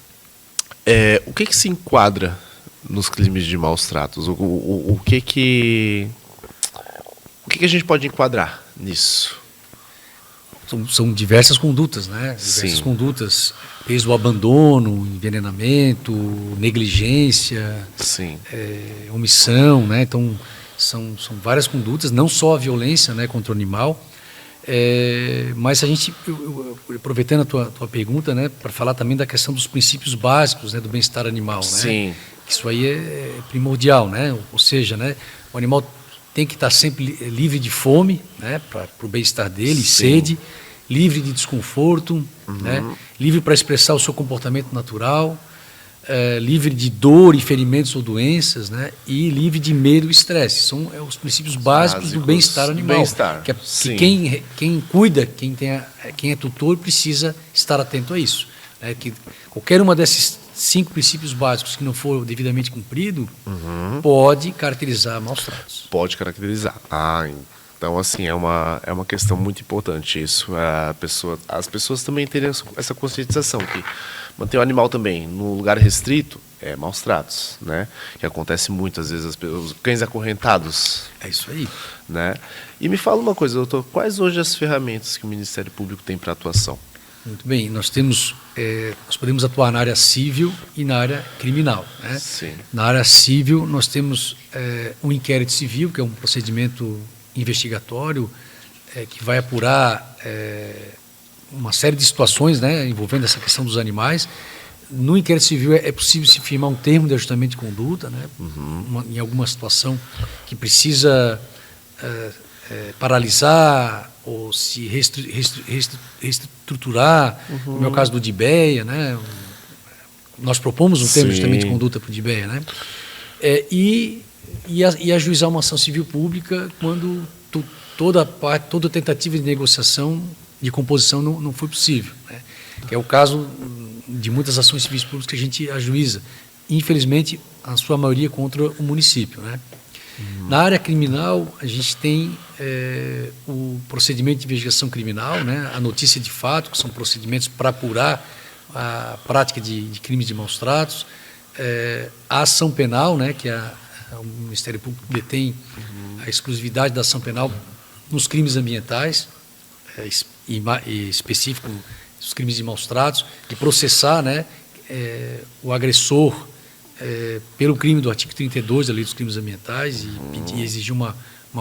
O que se enquadra nos crimes de maus tratos? O que a gente pode enquadrar nisso? São diversas condutas, né? Diversas condutas, desde o abandono, envenenamento, negligência, omissão, né? Então, são várias condutas, não só a violência, né, contra o animal, mas a gente, aproveitando a tua pergunta, né, para falar também da questão dos princípios básicos, né, do bem-estar animal, Sim. né? Isso aí é primordial, né? Ou seja, né, o animal tem que estar sempre livre de fome, né, para o bem-estar dele, sede, livre de desconforto, né, livre para expressar o seu comportamento natural, livre de dor e ferimentos ou doenças, né, e livre de medo e estresse. São os princípios básicos do bem-estar animal. Que quem cuida, quem é tutor, precisa estar atento a isso. Né, que qualquer uma desses 5 princípios básicos que não for devidamente cumprido, pode caracterizar maus tratos. Pode caracterizar. Então, assim, é uma questão muito importante isso. As pessoas também terem essa conscientização que manter o animal também num lugar restrito é maus tratos, né? Que acontece muitas vezes, os cães acorrentados. É isso aí. Né? E me fala uma coisa, doutor, quais hoje as ferramentas que o Ministério Público tem para atuação? Muito bem, nós podemos atuar na área civil e na área criminal. Né? Sim. Na área civil, nós temos um inquérito civil, que é um procedimento investigatório que vai apurar uma série de situações, né, envolvendo essa questão dos animais. No inquérito civil é possível se firmar um termo de ajustamento de conduta, né, em alguma situação que precisa paralisar ou se reestruturar, no meu caso do DIBEA, né, nós propomos um termo de ajustamento de conduta para o DIBEA, né, e ajuizar uma ação civil pública quando toda tentativa de negociação, de composição não foi possível, né, que é o caso de muitas ações civis públicas que a gente ajuiza, infelizmente, a sua maioria contra o município, né. Na área criminal, a gente tem o procedimento de investigação criminal, né, a notícia de fato, que são procedimentos para apurar a prática de crimes de maus tratos, a ação penal, né, que o Ministério Público detém a exclusividade da ação penal nos crimes ambientais, e específico dos crimes de maus tratos, de processar, né, o agressor pelo crime do artigo 32 da Lei dos Crimes Ambientais e exigir uma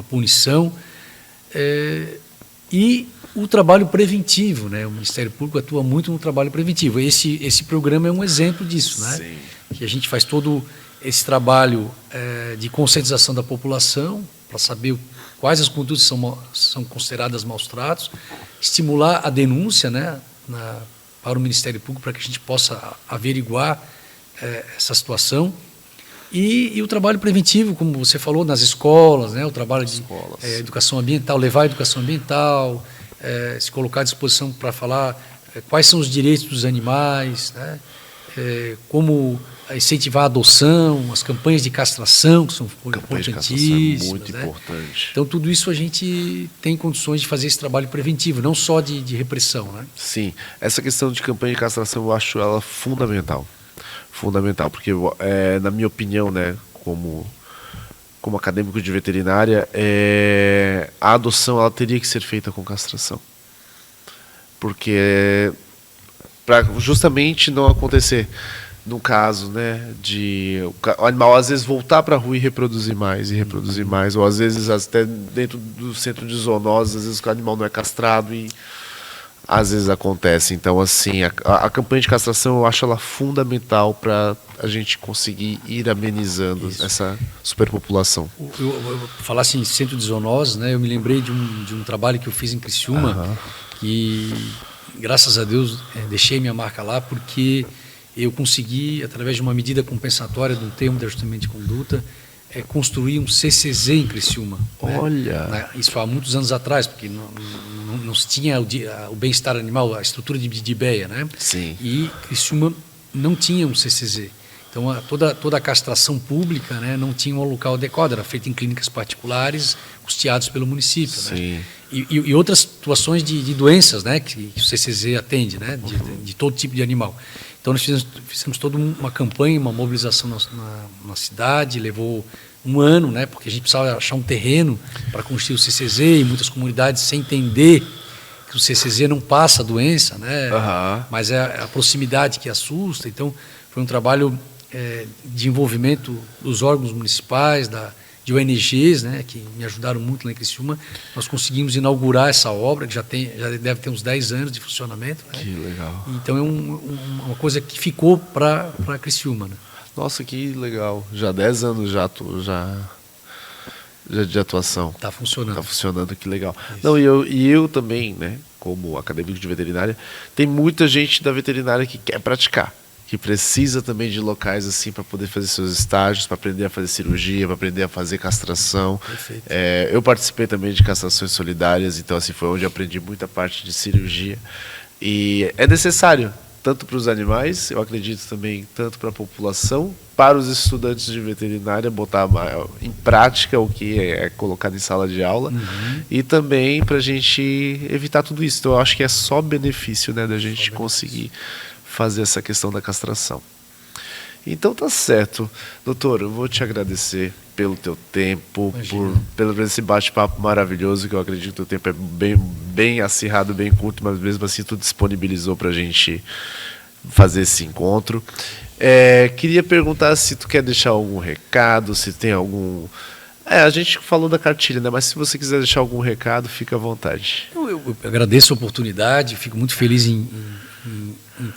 punição. E o trabalho preventivo, né? O Ministério Público atua muito no trabalho preventivo. Esse programa é um exemplo disso, né? Sim. Que a gente faz todo esse trabalho de conscientização da população para saber quais as condutas são consideradas maus tratos, estimular a denúncia, né, para o Ministério Público para que a gente possa averiguar essa situação. E o trabalho preventivo, como você falou, nas escolas, né, o trabalho de educação ambiental, levar a educação ambiental, se colocar à disposição para falar quais são os direitos dos animais, né, como incentivar a adoção, as campanhas de castração, que são importantíssimas. Muito importante. Então, tudo isso a gente tem condições de fazer esse trabalho preventivo, não só de repressão, né? Sim, essa questão de campanha de castração eu acho ela fundamental. Fundamental, porque, na minha opinião, né, como acadêmico de veterinária, a adoção ela teria que ser feita com castração. Porque, para justamente não acontecer, no caso, né, de o animal às vezes voltar para a rua e reproduzir mais, ou às vezes até dentro do centro de zoonoses, às vezes o animal não é castrado e às vezes acontece. Então, assim, a campanha de castração eu acho ela fundamental para a gente conseguir ir amenizando essa superpopulação. Eu falasse em centro de zoonoses, né? Eu me lembrei de um trabalho que eu fiz em Criciúma, que, graças a Deus, deixei minha marca lá, porque eu consegui, através de uma medida compensatória de um termo de ajustamento de conduta, construir um CCZ em Criciúma. Olha! Né? Isso há muitos anos atrás, porque não se tinha o bem-estar animal, a estrutura de IBEA, né? Sim. E Criciúma não tinha um CCZ. Então, toda a castração pública, né, não tinha um local adequado, era feita em clínicas particulares, custeados pelo município. Sim. Né? E outras situações de doenças, né, que o CCZ atende, né, de todo tipo de animal. Então, nós fizemos toda uma campanha, uma mobilização na cidade, levou um ano, né, porque a gente precisava achar um terreno para construir o CCZ, e muitas comunidades sem entender que o CCZ não passa a doença, né, mas é a proximidade que assusta. Então, foi um trabalho de envolvimento dos órgãos municipais, de ONGs, né, que me ajudaram muito lá em Criciúma. Nós conseguimos inaugurar essa obra, que já deve ter uns 10 anos de funcionamento. Né? Que legal. Então, é uma coisa que ficou para Criciúma. Né? Nossa, que legal. Já 10 anos já de atuação. Está funcionando. Está funcionando, que legal. Isso. Não, e eu também, né, como acadêmico de veterinária, tem muita gente da veterinária que quer praticar, que precisa também de locais assim para poder fazer seus estágios, para aprender a fazer cirurgia, para aprender a fazer castração. Perfeito. Eu participei também de castrações solidárias, então assim foi onde eu aprendi muita parte de cirurgia. E é necessário, tanto para os animais, eu acredito também, tanto para a população, para os estudantes de veterinária, botar em prática o que é colocado em sala de aula, e também para a gente evitar tudo isso. Então eu acho que é só benefício, né, da gente conseguir fazer essa questão da castração. Então tá certo. Doutor, eu vou te agradecer pelo teu tempo, pelo esse bate-papo maravilhoso, que eu acredito que o teu tempo é bem acirrado, bem curto, mas mesmo assim tu disponibilizou para a gente fazer esse encontro. Queria perguntar se tu quer deixar algum recado, se tem algum... a gente falou da cartilha, né? Mas se você quiser deixar algum recado, fica à vontade. Eu agradeço a oportunidade, fico muito feliz em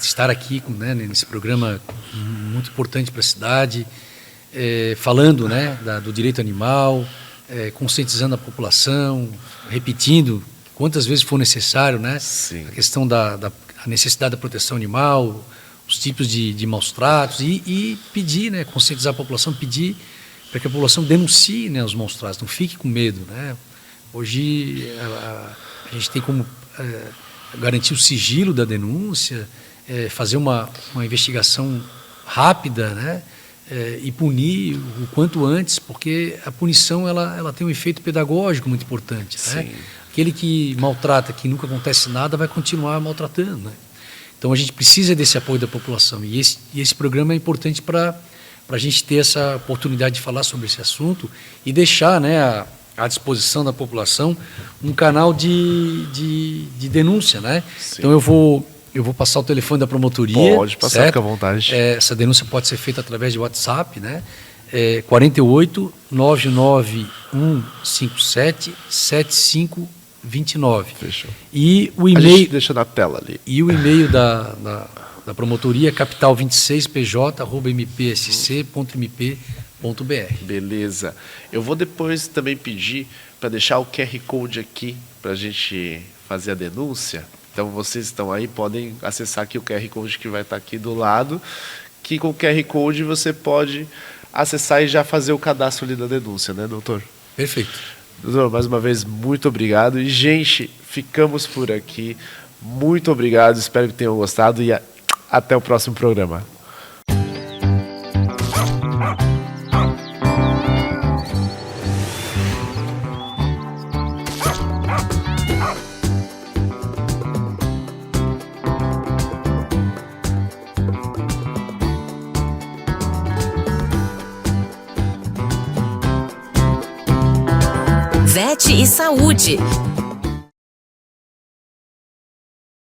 estar aqui, né, nesse programa muito importante para a cidade, falando, né, do direito animal, conscientizando a população, repetindo quantas vezes for necessário, né, Sim. a questão a necessidade da proteção animal, os tipos de maus tratos e pedir, né, conscientizar a população, pedir para que a população denuncie, né, os maus tratos, não fique com medo, né. Hoje a gente tem como garantir o sigilo da denúncia, fazer uma investigação rápida, né, e punir o quanto antes, porque a punição ela tem um efeito pedagógico muito importante. Né? Aquele que maltrata, que nunca acontece nada, vai continuar maltratando. Né? Então a gente precisa desse apoio da população, e esse programa é importante para a gente ter essa oportunidade de falar sobre esse assunto e deixar, né, à disposição da população um canal de denúncia. Né? Então eu vou passar o telefone da promotoria. Pode passar, certo? Fica à vontade. Essa denúncia pode ser feita através de WhatsApp, né? 48 99157 75 29. Fechou. E o A gente e-mail, deixa na tela ali. e o e-mail da promotoria é capital26pj@mpsc.mp.br. Beleza. Eu vou depois também pedir para deixar o QR Code aqui para a gente fazer a denúncia. Então, vocês estão aí, podem acessar aqui o QR Code que vai estar aqui do lado, que com o QR Code você pode acessar e já fazer o cadastro ali da denúncia, né, doutor? Perfeito. Doutor, mais uma vez, muito obrigado. E, gente, ficamos por aqui. Muito obrigado, espero que tenham gostado e até o próximo programa. Vete e Saúde,